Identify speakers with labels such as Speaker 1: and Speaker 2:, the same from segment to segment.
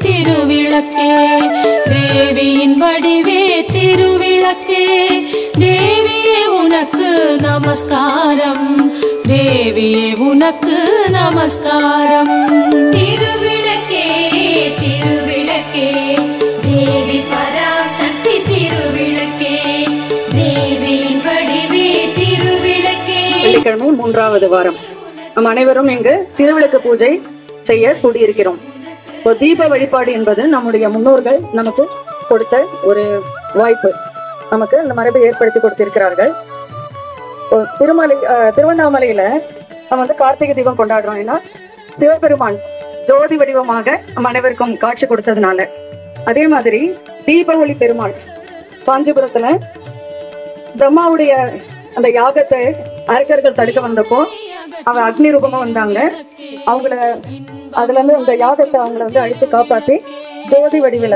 Speaker 1: திருவிளக்கே தேவியின் வடிவே திருவிளக்கே தேவியே உனக்கு நமஸ்காரம் தேவியே உனக்கு நமஸ்காரம் திருவிளக்கே திருவிளக்கே தேவி பராசக்தி திருவிளக்கே தேவியின் வடிவே திருவிளக்கே.
Speaker 2: வெள்ளிக்கிழமை 3வது வாரம் நம் அனைவரும் இங்கு திருவிளக்கு பூஜை செய்ய கூடியிருக்கிறோம். தீப வழிபாடு என்பது நம்முடைய முன்னோர்கள் நமக்கு கொடுத்த ஒரு வாய்ப்பு. நமக்கு இந்த மரபை ஏற்படுத்தி கொடுத்திருக்கிறார்கள். திருவண்ணாமலையில நம்ம கார்த்திகை தீபம் கொண்டாடுறோம். ஏன்னா சிவபெருமான் ஜோதி வடிவமாக நம் அனைவருக்கும் காட்சி கொடுத்ததுனால. அதே மாதிரி தீப ஒளி பெருமாள் காஞ்சிபுரத்துல பிரம்மாவுடைய அந்த யாகத்தை அரக்கர்கள் தடுக்க வந்தப்போ அவ அக்னி ரூபமா வந்தாங்க. அவங்கள அதுல இருந்து அந்த யாகத்தை அவங்கள அழிச்சு காப்பாத்தி ஜோதி வடிவில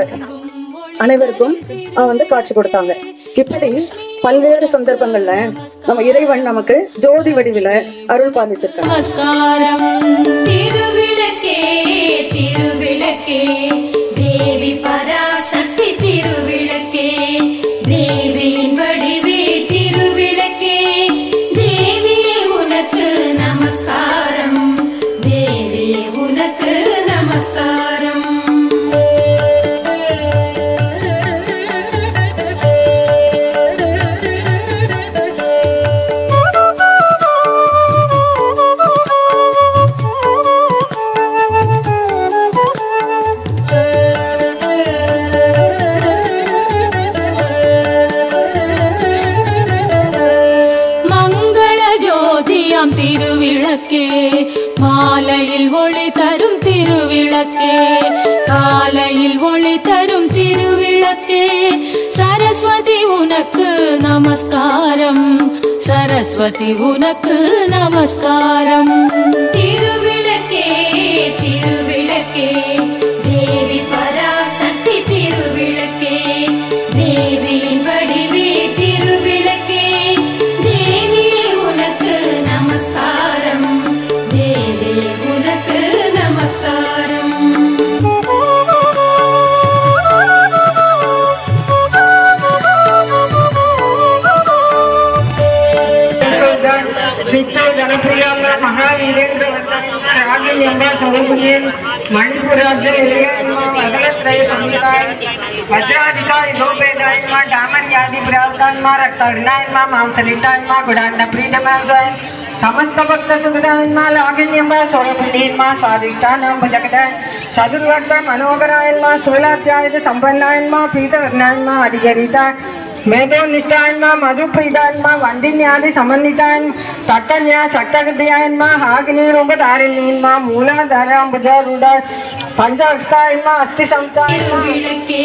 Speaker 2: அனைவருக்கும் காட்சி கொடுத்தாங்க. இப்படி பல்வேறு சந்தர்ப்பங்கள்ல நம்ம இறைவன் நமக்கு ஜோதி வடிவில அருள் பாலிச்சிருக்காங்க.
Speaker 1: நமஸ்காரம் திருவிளக்கே திருவிளக்கே தேவி பராசக்தி திருவிளக்கே தேவியின் வடிவே திருவிளக்கே தேவியே உனக்கு நமஸ்காரம் தேவியே உனக்கு நமஸ்காரம். திருவிளக்கே மாலையில் ஒளி தரும் திருவிளக்கே காலையில் ஒளி தரும் திருவிளக்கே சரஸ்வதி உனக்கு நமஸ்காரம் சரஸ்வதி உனக்கு நமஸ்காரம். திருவிளக்கே திருவிளக்கே தேவி பராசக்தி திருவிளக்கே தேவியின் வடிவே திருவிளக்கே தேவியே உனக்கு நமஸ்காரம் தேவியே உனக்கு நமஸ்காரம்.
Speaker 3: महावीरेंद्र मणिपुर वज्राधिकारी लोपेदाय डामर्यादि प्रावतान रक्तर्णाय मांसलिताय गुडान्न प्रीतमाय समस्त भक्त सुखदाय लागिन्यम स्वरूपिणीम स्वादिष्टान भुजगदाय चतुर्वर्ग मनोहराय स्थूलाध्याय संपन्नाय प्रीतवर्णाय अधिगरिताय मेधो निष्ठाय मधुप्रीताय वंदिन्यादि समन्विताय तटन्या शक्तगतियाय हाग्निरूपधारिणीय मूलाधाराम्बुजारूढाय पंचाक्षताय अस्ति संताय
Speaker 1: திருவிளக்கே